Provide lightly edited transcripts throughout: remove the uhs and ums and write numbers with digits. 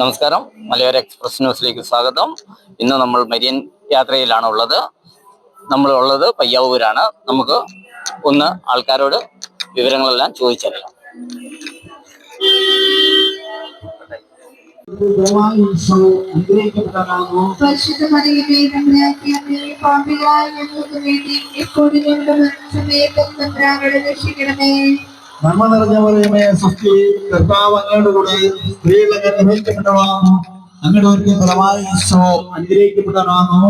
നമസ്കാരം, മലയോര എക്സ്പ്രസ് ന്യൂസിലേക്ക് സ്വാഗതം. ഇന്ന് നമ്മൾ മരിയൻ യാത്രയിലാണ് ഉള്ളത്. നമ്മളുള്ളത് പയ്യാവൂരാണ്. നമുക്ക് ഒന്ന് ആൾക്കാരോട് വിവരങ്ങളെല്ലാം ചോദിച്ചറിയാം. നന്മ നിറഞ്ഞ പറയുമേ സൃഷ്ടി കർത്താവ് അങ്ങയുടെ കൂടെ സ്ത്രീകളെ അനുഭവിക്കപ്പെട്ടവളാകുന്നു. അങ്ങയുടെ ഒരു ഫലമായി ഈശോ അനുഗ്രഹിക്കപ്പെട്ടവനാകുന്നു.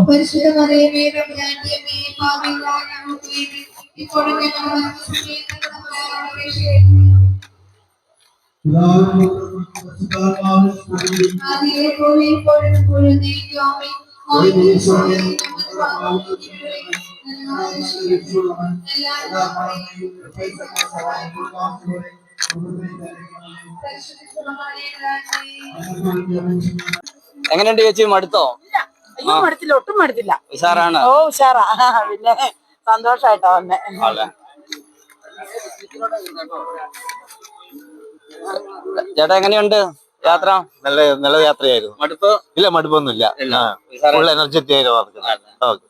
എങ്ങനെയുണ്ട് ചേച്ചി? മടുത്തോ? മടുത്തില്ല, ഒട്ടും മടുത്തില്ല. ഉഷാറാണ്. ഓ ഉഷാറാ. പിന്നെ സന്തോഷായിട്ടോ വന്നെ. ചേട്ടാ എങ്ങനെയുണ്ട് യാത്ര? നല്ല യാത്രയായിരുന്നു. മടുപ്പ്? ഇല്ല, മടുപ്പൊന്നുമില്ല. ഫുൾ എനർജറ്റിക് ആയിരുന്നു.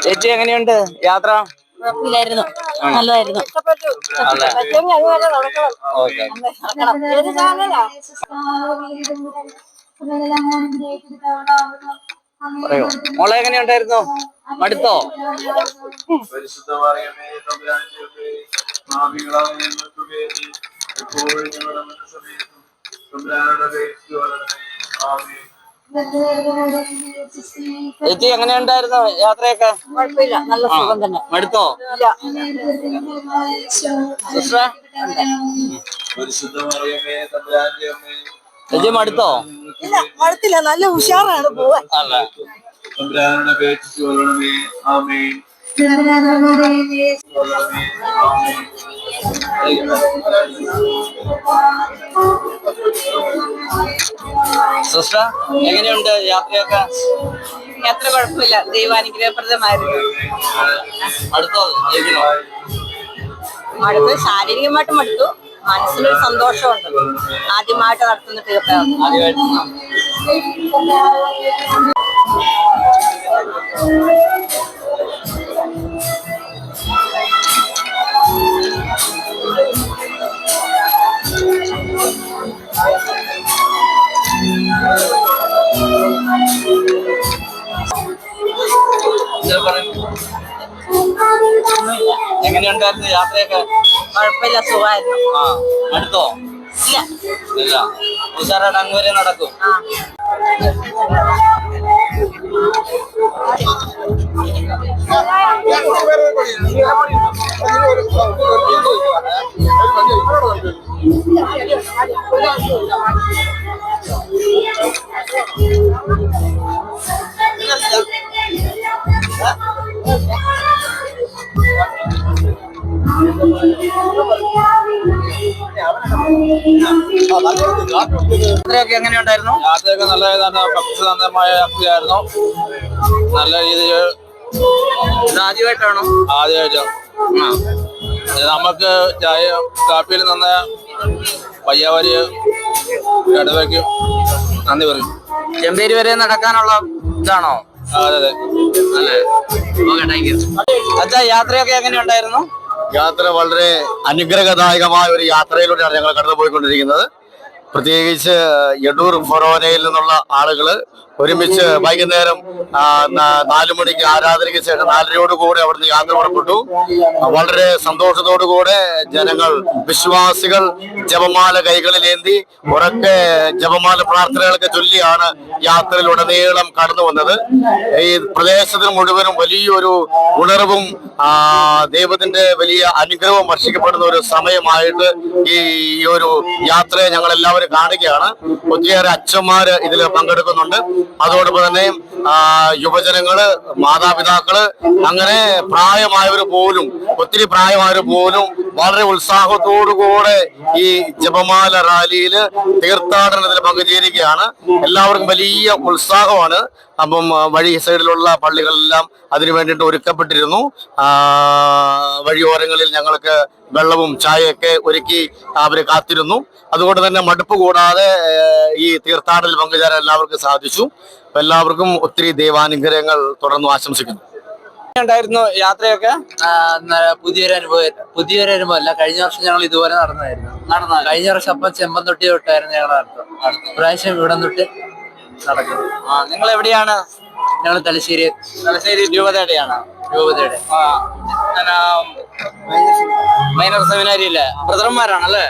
ചേച്ചി എങ്ങനെയുണ്ട് യാത്ര? കുഴപ്പമില്ലായിരുന്നു, നല്ലതായിരുന്നു. പറയോ മോളെ, എങ്ങനെയുണ്ടായിരുന്നു? മടുത്തോ? ചേച്ചി എങ്ങനെയുണ്ടായിരുന്നു യാത്രയൊക്കെ? കുഴപ്പമില്ല, നല്ല സുഖം തന്നെ. മടുത്തോ? സിസ്റ്ററെ ചേച്ചി മടുത്തോ? ഇല്ല, മടുത്തില്ല, നല്ല ഉഷാറാണ് പോവാൻ. സിസ്റ്റർ എങ്ങനെയുണ്ട് യാത്രയൊക്കെ? യാത്ര കുഴപ്പമില്ല, ദൈവാനുഗ്രഹപ്രദമായിരുന്നു. മടുത്തോ? ജയിക്കണോ? മടുപ്പ് ശാരീരികമായിട്ട് മടുത്തു, മനസ്സിലൊരു സന്തോഷമുണ്ട്. ആദ്യമായിട്ട് നടത്തുന്ന തീർത്ഥാടനം. എങ്ങനെയുണ്ടായിരുന്നു യാത്രയൊക്കെ? കുഴപ്പമില്ല, സുഖമായിരുന്നു. മടുത്തോ? ഇല്ല, ഉഷാറായിട്ട് അങ്ങ് വരെ നടക്കും. യാത്രയൊക്കെ എങ്ങനെയുണ്ടായിരുന്നു? യാത്രയൊക്കെ നല്ലതാണ്. ഭക്തിസാന്ദ്രമായ യാത്രയായിരുന്നു. നല്ല രീതിയിൽ. ആദ്യമായിട്ടാണോ? ആദ്യമായിട്ട് നമുക്ക് ചായ കാപ്പിയിൽ നിന്ന പയ്യാവരി ഇടവയ്ക്കും നന്ദി പറയും. ചെമ്പേരി വരെ നടക്കാനുള്ള ഇതാണോ? അതെ അതെ. അച്ഛാ, യാത്രയൊക്കെ എങ്ങനെയുണ്ടായിരുന്നു? യാത്ര വളരെ അനുഗ്രഹദായകമായ ഒരു യാത്രയിലൂടെയാണ് ഞങ്ങൾ കടന്നുപോയിക്കൊണ്ടിരിക്കുന്നത്. പ്രത്യേകിച്ച് എടൂർ ഫൊറോനയിൽ നിന്നുള്ള ആളുകള് ഒരുമിച്ച് വൈകുന്നേരം 4 മണിക്ക് ആരാധനയ്ക്ക് ശേഷം 4:30 അവിടുന്ന് യാത്ര പുറപ്പെട്ടു. വളരെ സന്തോഷത്തോടുകൂടെ ജനങ്ങൾ, വിശ്വാസികൾ ജപമാല കൈകളിലേന്തി ഉറക്കെ ജപമാല പ്രാർത്ഥനകളൊക്കെ ചൊല്ലിയാണ് യാത്രയിലുടനീളം കടന്നു വന്നത്. ഈ പ്രദേശത്തിന് മുഴുവനും വലിയൊരു ഉണർവും ദൈവത്തിന്റെ വലിയ അനുഗ്രഹവും വർഷിക്കപ്പെടുന്ന ഒരു സമയമായിട്ട് ഈ ഒരു യാത്രയെ ഞങ്ങൾ എല്ലാവരും കാണുകയാണ്. ഒത്തിരിയേറെ അച്ഛന്മാര് ഇതിൽ പങ്കെടുക്കുന്നുണ്ട്. അതോടൊപ്പം തന്നെ യുവജനങ്ങള്, മാതാപിതാക്കള്, അങ്ങനെ പ്രായമായവർ പോലും, ഒത്തിരി പ്രായമായവർ പോലും വളരെ ഉത്സാഹത്തോടുകൂടെ ഈ ജപമാല റാലിയില് തീർത്ഥാടനത്തിൽ പങ്കുചേരുകയാണ്. എല്ലാവർക്കും വലിയ ഉത്സാഹമാണ്. അപ്പം വഴി സൈഡിലുള്ള പള്ളികളെല്ലാം അതിനു വേണ്ടിയിട്ട് ഒരുക്കപ്പെട്ടിരുന്നു. വഴിയോരങ്ങളിൽ ഞങ്ങൾക്ക് വെള്ളവും ചായയൊക്കെ ഒരുക്കി അവർ കാത്തിരുന്നു. അതുകൊണ്ട് തന്നെ മടുപ്പ് കൂടാതെ ഈ തീർത്ഥാടനത്തിൽ പങ്കുചേരാൻ എല്ലാവർക്കും സാധിച്ചു. എല്ലാവർക്കും ഒത്തിരി ദൈവാനുഗ്രഹങ്ങൾ തുടർന്ന് ആശംസിക്കുന്നു. ഉണ്ടായിരുന്നു യാത്രയൊക്കെ? പുതിയൊരു അനുഭവമല്ല. കഴിഞ്ഞ വർഷം ഞങ്ങൾ ഇതുപോലെ നടന്നതായിരുന്നു. കഴിഞ്ഞ വർഷം അപ്പം ചെമ്പന്തൊട്ടി തൊട്ടായിരുന്നു ഞങ്ങൾ നടത്തും. പ്രാവശ്യം ഇവിടെ തൊട്ട് നടക്കുന്നു. നിങ്ങൾ എവിടെയാണ്? ഞങ്ങൾ തലശ്ശേരി രൂപതയുടെയാണ്. രൂപതയുടെ മൈനർ സെമിനാരിയിലെ ബ്രദർമാരാണല്ലേ?